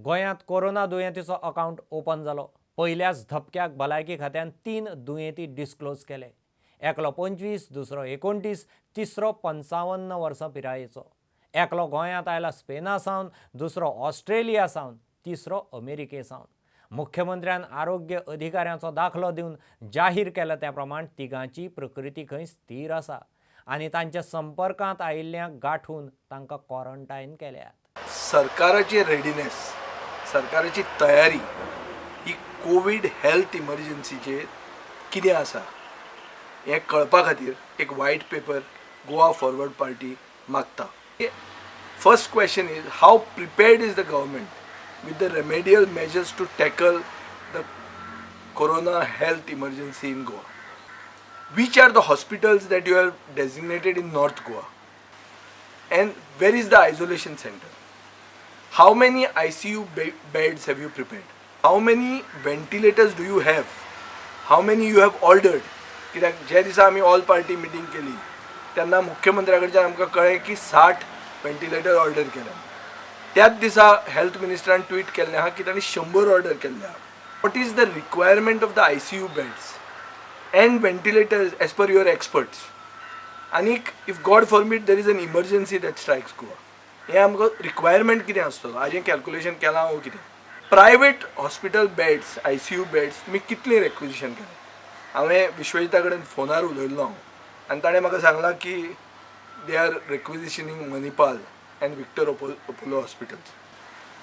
गोंयांत corona दुयेंतीचो account open जालो. पयल्याच धपक्याक भलायकी खात्यान 3 दुयेंती डिस्क्लोज केले. एकलो 25, दुसरो 29, तिसरो 55 वर्सां पिरायेचो. एकलो गोंयांत आयला स्पेना सावन, दुसरो ऑस्ट्रेलिया सावन, तिसरो अमेरिके सावन. मुख्यमंत्र्यान आरोग्य अधिकाऱ्यांचो दाखलो दिवन जाहीर केला त्या प्रमाण तिगांची प्रकृती खंय स्थिर आसा आनी तांच्या संपर्कांत आयिल्ल्यांक गांठून तांकां क्वॉरंटायन केल्यात. सरकाराची रेडिनेस, सरकाराची तयारी ही कोविड हेल्थ इमर्जन्सीचेर कितें आसा हें कळपा खातीर एक व्हायट पेपर गोवा फॉरवर्ड पार्टी मागता. First question is how prepared is the government with the remedial measures to tackle the corona health emergency in Goa. Which are the hospitals that you have designated in North Goa? And where is the isolation center? How many ICU beds have you prepared? How many ventilators do you have? How many you have ordered? कित्याक जे दिसा आमी all party meeting केली तेन्ना मुख्यमंत्र्या कडच्यान आमकां कळ्ळें की 60 वेंटिलेटर ऑर्डर केल्या. त्याच दिसा हेल्थ मिनिस्टरान ट्वीट केल्लें आहा की तांणी 100 ऑर्डर केल्ले आहा. What is the requirement of the ICU beds and ventilators as per your experts? Anik, if God forbid there is an emergency that strikes Goa, हे आमकां रिक्वायरमेंट कितें आसतलो हाजें कॅल्क्युलेशन केलां वो कितें? Private hospital beds, ICU beds तुमी कितले रेक्विजिशन केले? हांवें विश्वजिता कडेन फोनार उलयल्लो आनी ताणें म्हाका सांगलां की they are requisitioning Manipal and Victor Apollo hospitals.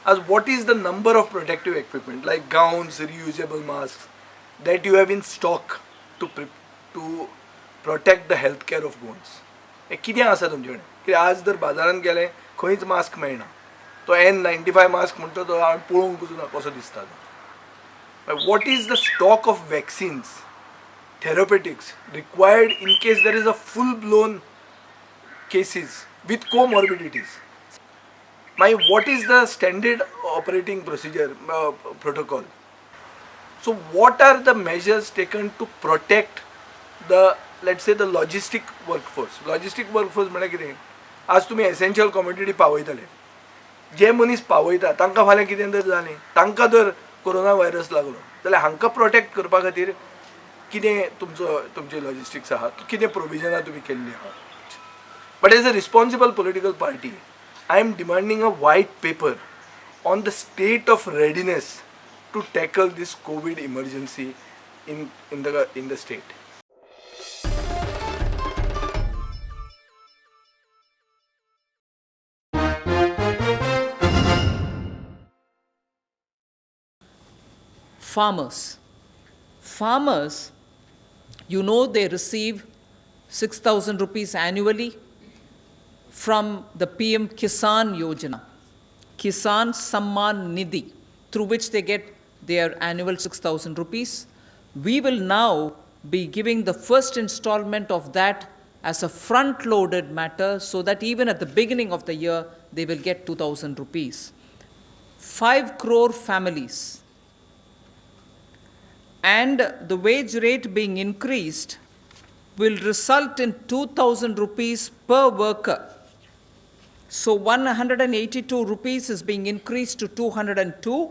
आज what is the number of protective equipment like gowns, reusable mask that you have in stock to protect the health care of Goans? हे कितें आसा तुमचे कडेन? कित्याक आज जर बाजारांत गेले खंयच मास्क मेळना. तो N95 मास्क म्हणटा तो हांवें पळोवंक पसून कसो दिसता तो. What is the stock of vaccines, therapeutics required in case there is a full blown cases with comorbidities? मागीर what is the standard operating procedure protocol? So what are the measures taken to protect the, let's say, the logistic workforce? Logistic workforce म्हणजे कितें? आज तुम्ही essential commodity पावयतले, जे मनीस पावयता तांकां फाल्यां कितें जर जालें, तांकां जर कोरोना व्हायरस लागलो जाल्यार हांकां प्रोटेक्ट करपा खातीर कितें तुमचे लॉजिस्टिक्स आहा, कितें प्रोविजनां तुमी केल्लीं आहा? But as a responsible political party I am demanding a white paper on the state of readiness to tackle this COVID emergency in the state. Farmers, you know, they receive 6,000 rupees annually from the PM Kisan Yojana, Kisan Samman Nidhi, through which they get their annual 6,000 rupees. We will now be giving the first installment of that as a front-loaded matter so that even at the beginning of the year, they will get 2,000 rupees. 5 crore families. And the wage rate being increased will result in 2,000 rupees per worker. So 182 rupees is being increased to 202.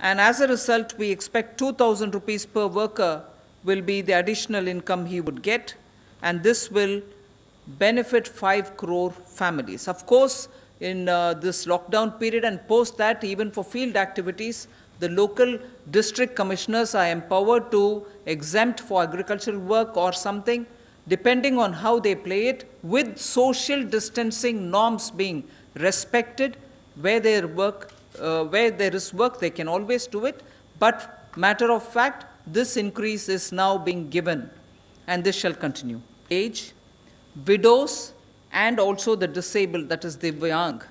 And as a result, we expect 2,000 rupees per worker will be the additional income he would get, and this will benefit 5 crore families. Of course, in this lockdown period and post that, even for field activities, the local district commissioners are empowered to exempt for agricultural work or something, depending on how they play it, with social distancing norms being respected. Where there is work, they can always do it. But matter of fact, this increase is now being given, and this shall continue. Age, widows, and also the disabled, that is the Divyang.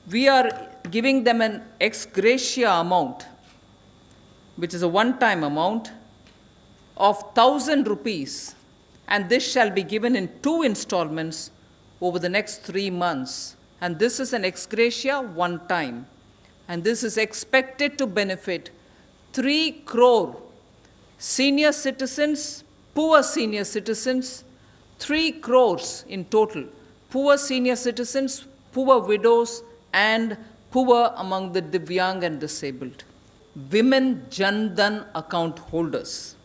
We are giving them an ex gratia amount, which is a one-time amount of 1,000 rupees, and this shall be given in 2 installments over the next 3 months. And this is an ex gratia one time. And this is expected to benefit 3 crore senior citizens, poor senior citizens, 3 crores in total, poor senior citizens, poor widows, and poor among the Divyang and disabled. Women Jan Dhan account holders.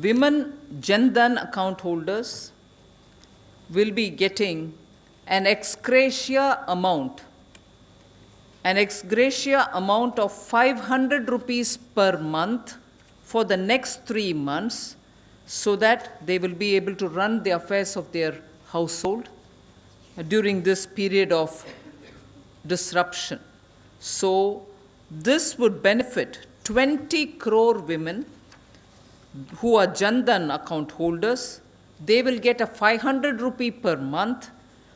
Women Jan Dhan account holders will be getting an ex gratia amount of 500 rupees per month for the next 3 months, so that they will be able to run the affairs of their household during this period of disruption. So this would benefit 20 crore women who are Jan Dhan account holders. They will get a 500 rupee per month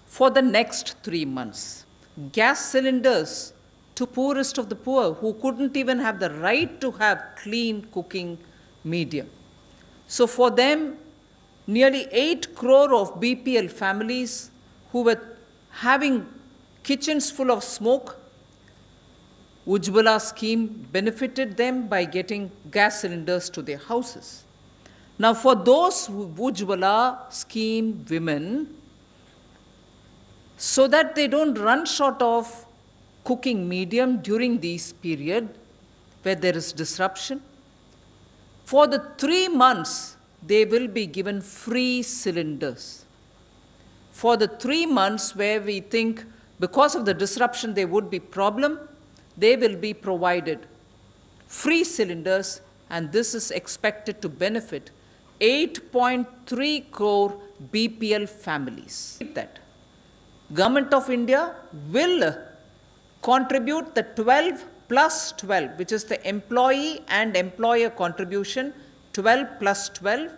for the next 3 months. Gas cylinders to poorest of the poor who couldn't even have the right to have clean cooking medium. So for them, nearly 8 crore of BPL families who were having kitchens full of smoke, Ujjwala scheme benefited them by getting gas cylinders to their houses. Now for those Ujjwala scheme women, so that they don't run short of cooking medium during this period where there is disruption, for the 3 months they will be given free cylinders. For the 3 months where we think because of the disruption there would be problem, they will be provided free cylinders, and this is expected to benefit 8.3 crore BPL families. That Government of India will contribute the 12 plus 12, which is the employee and employer contribution, 12 plus 12,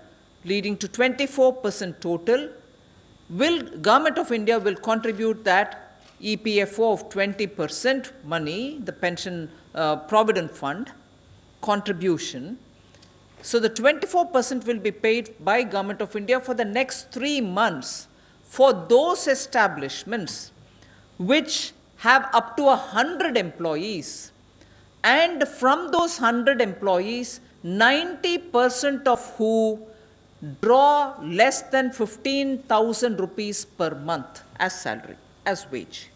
leading to 24% total. Government of India will contribute that EPFO of 20% money, the pension provident fund contribution. So the 24% will be paid by Government of India for the next 3 months for those establishments which have up to 100 employees. And from those 100 employees, 90% of who draw less than 15,000 rupees per month as salary, as wage.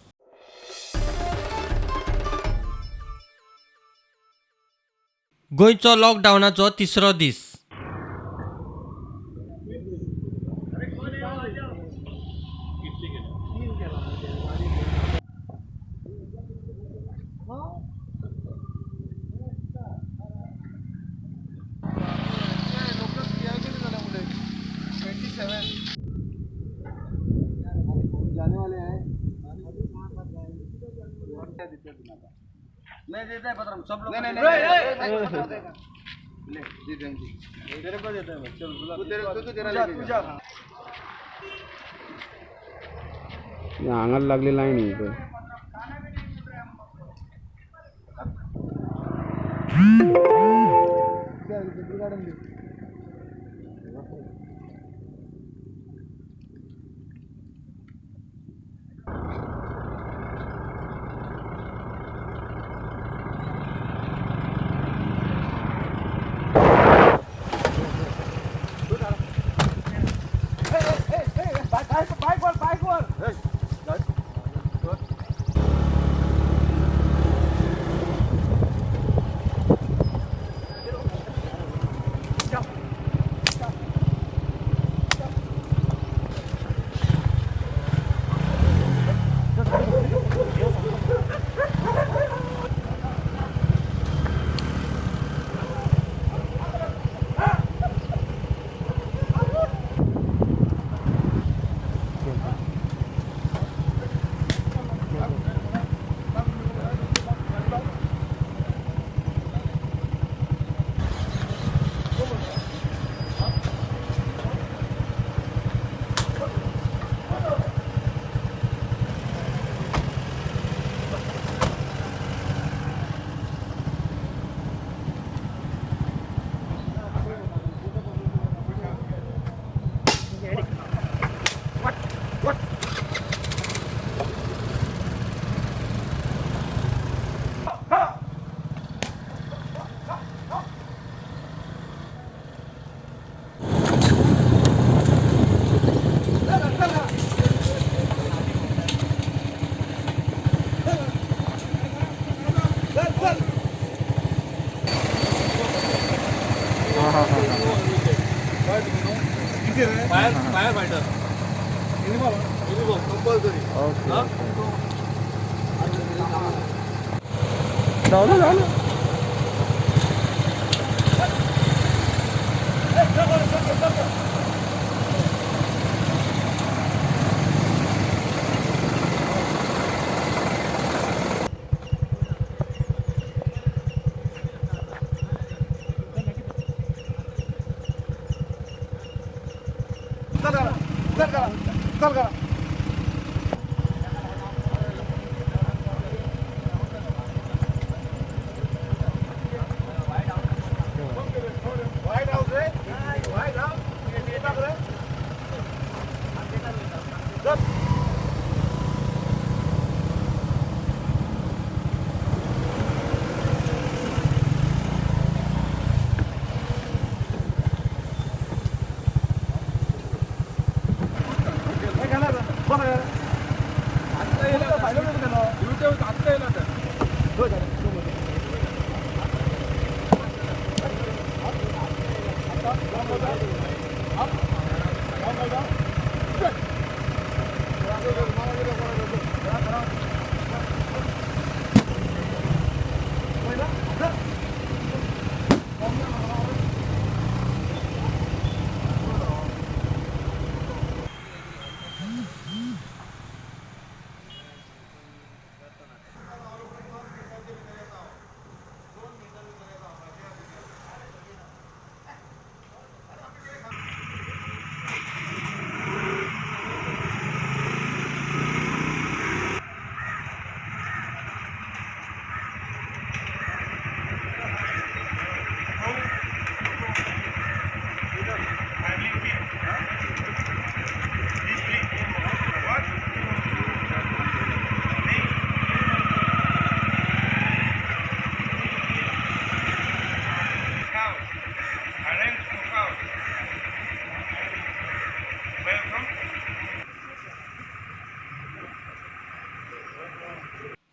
गोंयचो लॉकडावनाचो तिसरो दीस. नहीं देता है पता हम सब लोग नहीं ले दे देंगे तेरे को देता है चल बुला तू तेरा लेके जा यहाँ आंगन लागलेला आहे नाही इथे फायर फायटर युनिफॉर्म कंपल्सरी झालं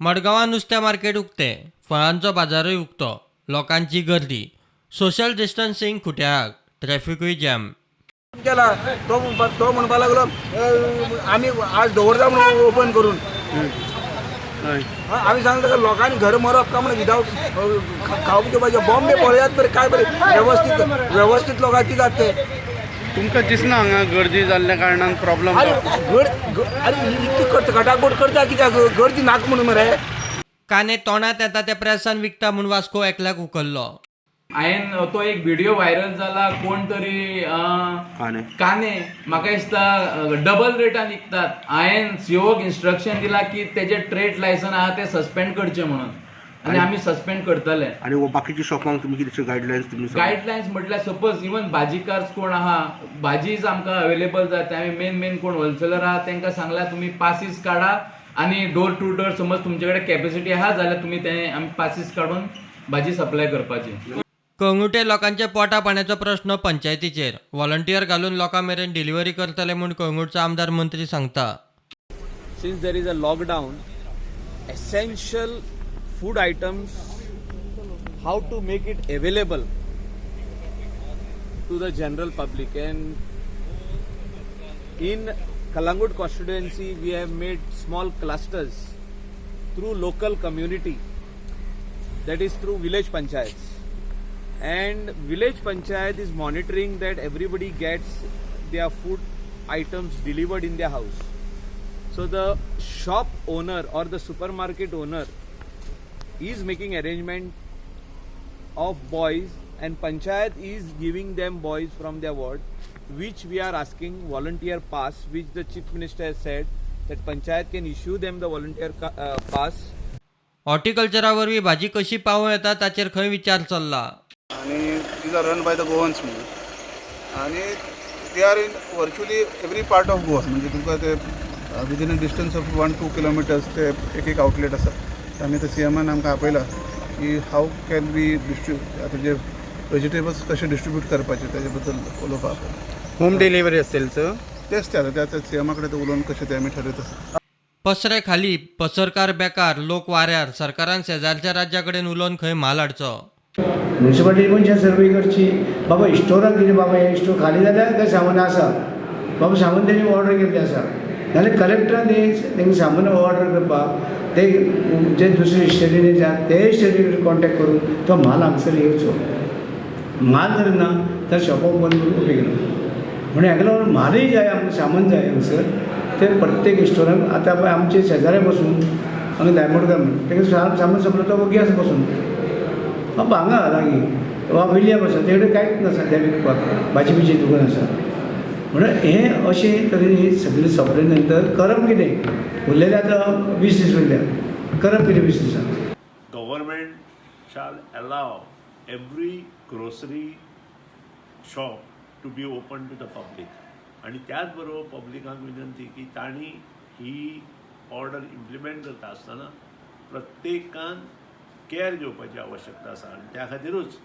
मडगांवां नुस्तें मार्केट उक्तें, फळांचो बाजारूय उक्तो, लोकांची गर्दी, सोशल डिस्टन्सिंग खुट्याक, ट्रॅफिकूय जॅम. केला तो म्हणपा लागलो आम्ही आज दवरता म्हणून ओपन करून आम्ही सांगतो का लोकांनी घर मरप का म्हणून विदाउट खावप घेवपाचे बॉम्बे पळयात बरे काय बरे व्यवस्थित लोकांची जाते तुमकां दिसना हांगा गर्दी जाल्ल्या कारणान प्रॉब्लेम अरे इतकी करता खटाखट करता कित्याक गर्दी नाका म्हणून मरे काने तोंडात येता ते प्रेसान विकता म्हूण वास्को एकल्याक उखल्लो. हांवें तो एक व्हिडिओ व्हायरल जाला कोण तरी काने म्हाका दिसता डबल रेटान विकतात. हांवें सीओक इन्स्ट्रक्शन दिला की तेजे ट्रेड लायसन आहा ते सस्पेंड करचे म्हणून आनी आमी सस्पेंड करतले. आणि बाकीच्या शॉपांक तुमी कितें गायडलायन्स तुमी गायडलायन्स म्हटल्यार सपोज इवन भाजीकार कोण आहा भाजीच आमकां अवेलेबल जाता आमी मेन कोण होलसेलर आहा तांकां सांगला तुमी पासीस काडा आनी डोर टू डोर समज तुमचे कडेन कॅपेसिटी आहा जाल्यार तुमी ते आमी पासीस काडून भाजी सप्लाय करपाची. कळंगुटे लोकांचे पोटा पाण्याचो प्रश्न पंचायतीचेर, व्हॉलंटियर घालून लोकां मेरेन डिलिव्हरी करतले म्हूण कळंगुटचो आमदार मंत्री सांगता. Since there is a lockdown, essential food items, how to make it available to the general public. And in Kalangut constituency, we have made small clusters through local community, that is through village panchayats. And village panchayat is monitoring that everybody gets their food items delivered in their house. So the shop owner or the supermarket owner is making arrangement of boys and panchayat is giving them boys from their ward, which we are asking volunteer pass, which the chief minister has said that panchayat can issue them the volunteer pass. हॉर्टिकल्चरा वरवीं भाजी कशी पावों येता ताचेर खंय विचार चल्ला. आणि these are run by the Goans म्हणून आणि they are in virtually every part of Goa. म्हणजे तुमकां ते within a distance of 1-2 kilometres ते एक आउटलेट आसा. आमी ते सीएमान आमकां आपयला की हाऊ कॅन बी डिस्ट्रीब्यूट आता जे व्हेजिटेबल्स कशे डिस्ट्रीब्यूट करपाचे तेजे बद्दल उलोवपाक. होम डिलिव्हरी असेल सर तेच ते आता त्या सीएमा कडेन उलोवन कशें ते आमी ठरयत आसा. पसरे खाली पसरकार बेकार लोक वाऱ्यार सरकारान शेजारच्या राज्या कडेन उलोवन खंय म्हाल हाडचो. म्युन्सिपालिटी मनशां सर्वे करची बाबा स्टोराक कितें बाबा हे स्टोर खाली जाल्यार काय सामान आसा बाबा सामान तेणी ऑर्डर केल्ली आसा नाल्यार कलेक्टरान तेंकां सामान ऑर्डर करपाक ते जे दुसरे स्टेटीन ते स्टेटीन कॉन्टेक्ट करून तो म्हाल हांगसर येवचो म्हाल जर ना तर शॉप बंद करून उपेग ना म्हणून हेका लागून म्हालय जाय आमकां सामान जाय हांगसर ते प्रत्येक स्टोराक आतां पळय आमचे शेजाऱ्या बसून हांगा दायमोडकर म्हणून तेका सामान सोंपलो तो गॅस बसून बाबा हांगा लागीं वा विलियम आसा तेकडे कांयच नासा ते विकपाक भाजी बिजी दुकान आसा म्हणून हें अशें तरेन सगळें सोंपले नंतर करप कितें उरलेले आतां 20 दीस उरल्या करप कितें 20 दिसां Government shall allow every grocery shop to be open to the public आणि त्याच बरोबर पब्लिकांक विनंती की तांणी ही ऑर्डर इम्प्लिमेंट करता आसतना प्रत्येकान केअर घेवपाची आवश्यकता आसा आनी त्या खातीरूच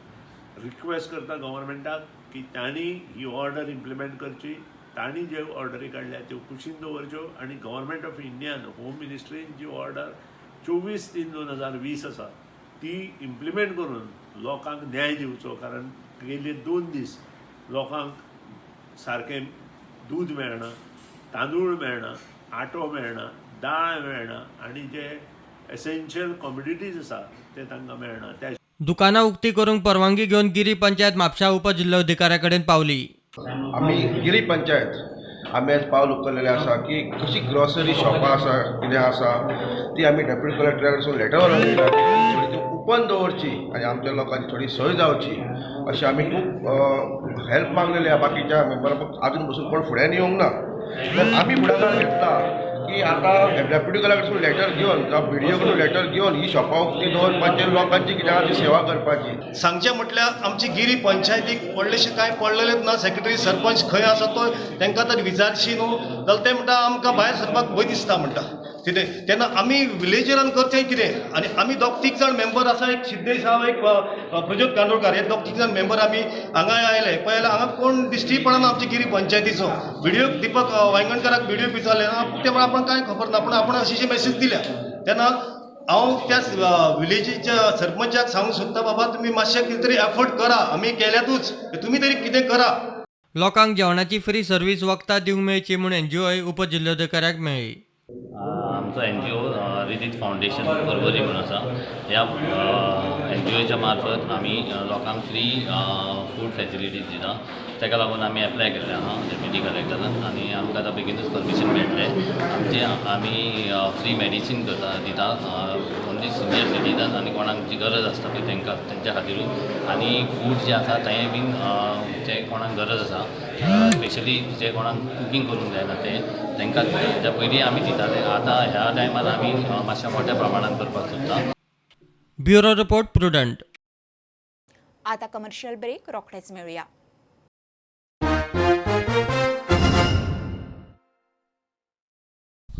रिक्वेस्ट करता गव्हर्मेंटाक की तांणी ही ऑर्डर इम्प्लिमेंट करची तांणी जे ऑर्डरी काडल्या त्यो कुशीन दवरच्यो आणि गव्हर्मेंट ऑफ इंडियान होम मिनिस्ट्रीन जी ऑर्डर 24/3/2020 आसा ती इम्प्लिमेंट करून लोकांक न्याय दिवचो कारण गेले 2 दीस लोकांक सारकें दूध मेळना तांदूळ मेळना आटो मेळना दाळ मेळना आणि जे एसेन्शियल कॉमोडिटीज आसा ते तांकां मेळना त्या दुकानां उक्ती करूंक परवानगी घेवन गिरी पंचायत म्हापशा उपजिल्लोधिकाऱ्या कडेन पावली. आमी गिरी पंचायत आमी आज पावल उखल्लेले आसा की कशी ग्रॉसरी शॉपां आसा कितें आसा ती आमी डेप्युटी कलेक्टरा कडसून लेटर व्हरून थोडी ती ओपन दवरची आनी आमच्या लोकांची थोडी सोय जावची अशें आमी खूब हेल्प मागलेली आहा बाकीच्या मेंबरांक आजून पसून कोण फुड्यान येवंक ना तर आमी फुडाकार घेतला की आतां डेप्युटी कलेक्टरासून लेटर घेवन किंवा व्हिडिओ कडून लेटर घेवन ही शॉपां उक्ती दवरपाची लोकांची कितें आहा ती सेवा करपाची सांगचें म्हटल्यार आमची गिरी पंचायतीक व्हडलेशें कांय पडलेलेंच ना सेक्रेटरी सरपंच खंय आसा तो तांकां तर विचारशी न्हू जाल्यार ते म्हणटा आमकां भायर सरपाक भंय दिसता म्हणटा कितें तेन्ना आमी विलेजरान करचें कितें आनी आमी 2-3 जाण मेंबर आसा एक सिद्धेश आहा एक प्रज्योत कांदोळकार हे 2-3 जाण मेंबर आमी हांगा आयले पळयल्यार हांगा कोण दिश्टी पडना आमच्या गिरी पंचायतीचो व्हिडिओ दीपक वांयगणकाराक व्हिडिओ विचारले ते म्हणून आपण कांय खबर ना पूण आपण अशी मेसेज दिल्या तेन्ना हांव त्या विलेजीच्या सरपंचाक सांगूंक सोदता बाबा तुमी मातशें कितें तरी एफर्ट करा आमी केल्यातूच तुमी तरी कितें करा. लोकांक जेवणाची फ्री सर्व्हिस वखदां दिवंक मेळची म्हूण एनजीओय उपजिल्लोधिकाऱ्याक मेळ्ळी. आमचो एनजीओ रिदीत फावंडेशन परवरी म्हणून आसा ह्या एनजीओच्या मार्फत आमी लोकांक फ्री फूड फॅसिलिटीज दिता ताका लागून आमी एप्लाय केल्ले आहा डेप्युटी कलेक्टरान आनी आमकां आतां बेगीनूच परमिशन मेळटलें आमी फ्री मेडिसीन दिता ओन्ली सिनियर सिटीजन आनी कोणाक जी गरज आसता पळय तांकां तेंच्या खातीरूच आनी फूड जे आसा तें बीन जे कोणाक गरज आसा स्पेशली जे कोणाक कुकींग करूंक जायना ते तांकां त्या पयलीं आमी दिताले आतां ह्या टायमार आमी मातशा मोठ्या प्रमाणात करपाक सोदता. Bureau report prudent. आता कमर्शियल ब्रेक रोखडेच मेळुया.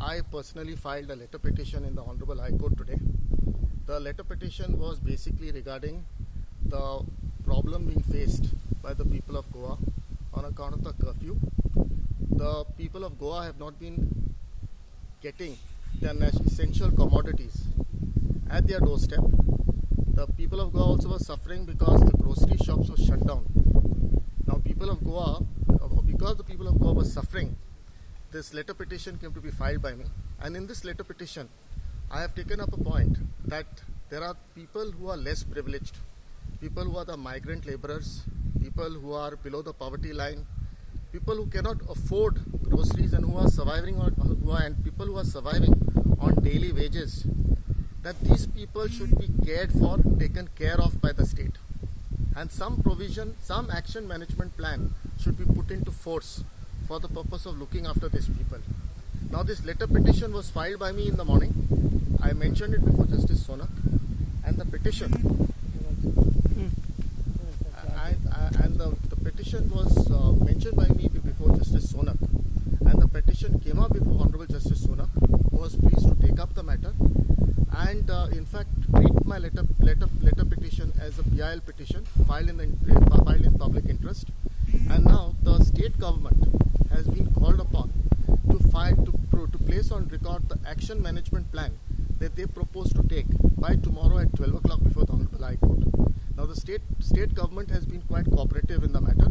I personally filed a letter petition in the Honorable High Court today. The letter petition was basically regarding the problem being faced by the people of Goa on account of the curfew. The people of Goa have not been getting their essential commodities at their doorstep. The people of Goa also were suffering because the grocery shops were shut down. Now because the people of Goa were suffering, this letter petition came to be filed by me, and in this letter petition I have taken up a point that there are people who are less privileged, people who are the migrant laborers, people who are below the poverty line, people who cannot afford groceries and who are surviving and people who are surviving on daily wages, that these people should be cared for, taken care of by the state, and some provision, some action management plan should be put into force for the purpose of looking after these people. Now this letter petition was filed by me in the morning. I mentioned it before Justice Sonak, and the petition the petition was mentioned by me before Justice Sonak, and the petition came up before Honorable Justice Sonak, who was pleased to take up the matter and in fact treat my letter petition as a PIL petition filed in public interest. And now the state government has been called upon to place on record the action management plan that they propose to take by tomorrow at 12 o'clock before the Honorable High Court. Now the state government has been quite cooperative in the matter.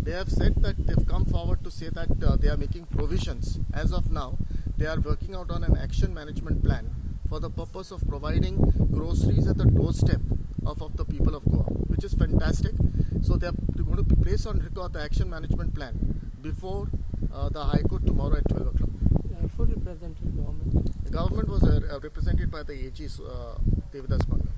They have said that they've come forward to say that they are making provisions. As of now, they are working out on an action management plan for the purpose of providing groceries at the doorstep of the people of Goa, which is fantastic. So they are going to place on record the action management plan before the High Court tomorrow at 12 o'clock. Who represented government? The government was represented by the AG Devidas Banga.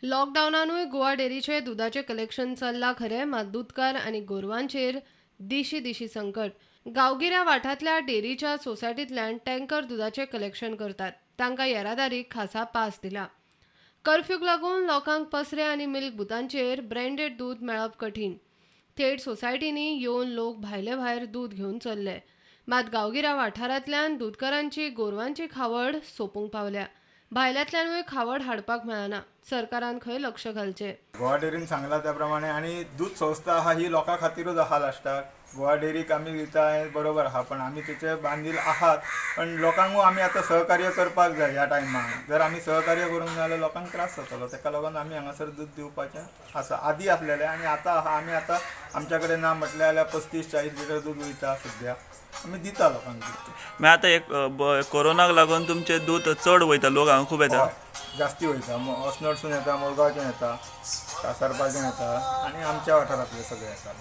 लॉकडावनानूय Goa डेरीचे दुधाचे collection चल्लां खरें, मात दूधकार आनी गोरवांचेर दिशी दिशी संकट. गांवगिऱ्या वाठांतल्या डेरीच्या सोसायटींतल्यान tanker दुधाचे कलेक्शन करतात. तांकां येरादारीक खासा पास दिला. कर्फ्यूक लागून लोकांक पसरे आनी मिल्क बुथांचेर ब्रँडेड दूध मेळप कठीण. थेट सोसायटींनी येवन लोक भायले भायर दूध घेवन चल्ले. मात गांवगिऱ्या वाठारांतल्यान दूधकारांची गोरवांची खावड सोंपूंक पावल्या. भायल्यांतल्यानूय खावड हाडपाक मेळना. सरकारान खंय लक्ष घालचें. गोवा डेरीन सांगला त्या प्रमाणे आनी दूध संस्था आहा ही लोकां खातीरूच आहा लास्टाक. गोवा डेरीक आमी दिता हें बरोबर आहा, पण आमी तेचे बांदील आहात, पण लोकांकूय आमी आतां सहकार्य करपाक जाय. ह्या टायमार जर आमी सहकार्य करूंक ना जाल्यार लोकांक त्रास जातलो. ताका लागून आमी हांगासर दूध दिवपाचें आसा. आदी आसलेलें आनी आतां आहा. आमी आतां आमच्या कडेन ना म्हटलें जाल्यार 35-40 लिटर दूध वयता सद्या. आमी दिता लोकांक दूध. मागीर आतां एक कोरोनाक लागून तुमचें दूध चड वयता, लोक हांगा खूब येता. जास्ती वयता. अस्नोडसून येता, मुरगांवच्यान येता, कासारपाच्यान येता आनी आमच्या वाठारांतले सगळे येता.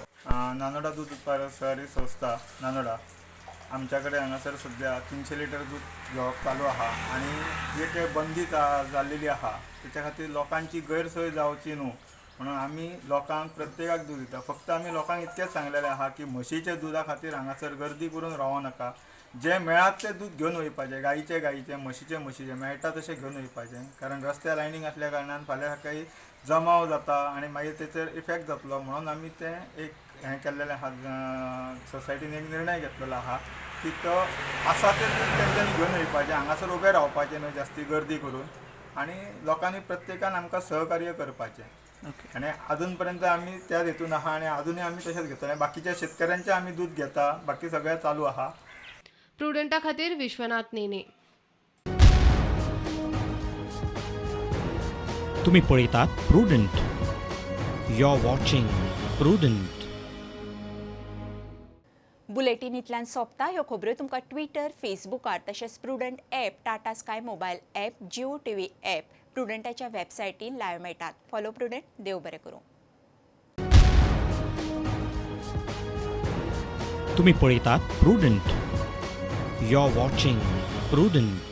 नानोडा दूध उत्पादक संस्था नानोडा आमच्या कडेन हांगासर सद्या 300 लिटर दूध घेवप चालू आहा आनी जे ते बंदी जाल्लेली आहा तेच्या खातीर लोकांची गैरसोय जावची न्हू म्हणून आमी लोकांक प्रत्येकाक दूध दिता. फक्त आमी लोकांक इतकेंच सांगलेलें आहा की म्हशीच्या दुधा खातीर हांगासर गर्दी करून रावो नाका. जे मेळात तें दूध घेवन वयपाचें. गायीचें म्हशीचें मेळटा तशें घेवन वयपाचें. कारण रस्त्या लायनीक आसल्या कारणान फाल्यां सकाळी जमाव जाता आनी मागीर तेचेर इफेक्ट जातलो. म्हणून आमी तें एक हें केल्लेलें आहा. सोसायटीन एक निर्णय घेतलेलो आहा की तो आसा तें दूध तेंच्यांनी घेवन वयपाचें. हांगासर उबें रावपाचें न्हय जास्ती गर्दी करून आनी लोकांनी प्रत्येकान आमकां सहकार्य करपाचें. आनी अजून पर्यंत आमी त्याच हेतून आहा आनी अजुनूय आमी तशेंच घेतले. बाकीच्या शेतकऱ्यांचें आमी दूध घेता. बाकी सगळें चालू आहा. प्रुडंटा खातीर विश्वनाथ नेने. तुम्ही पळयतात Prudent. You are watching Prudent. बुलेटिनींतल्यान सोंपता. ह्यो खबऱ्यो तुमकां ट्विटर, फेसबुकार तशेंच Prudent app, Tata Sky mobile app, Jio TV app, प्रुडंटाच्या वेबसायटीर लायव्ह मेळटात. Follow Prudent. देव बरें करूं. तुम्ही पळयतात Prudent. You are watching prudent.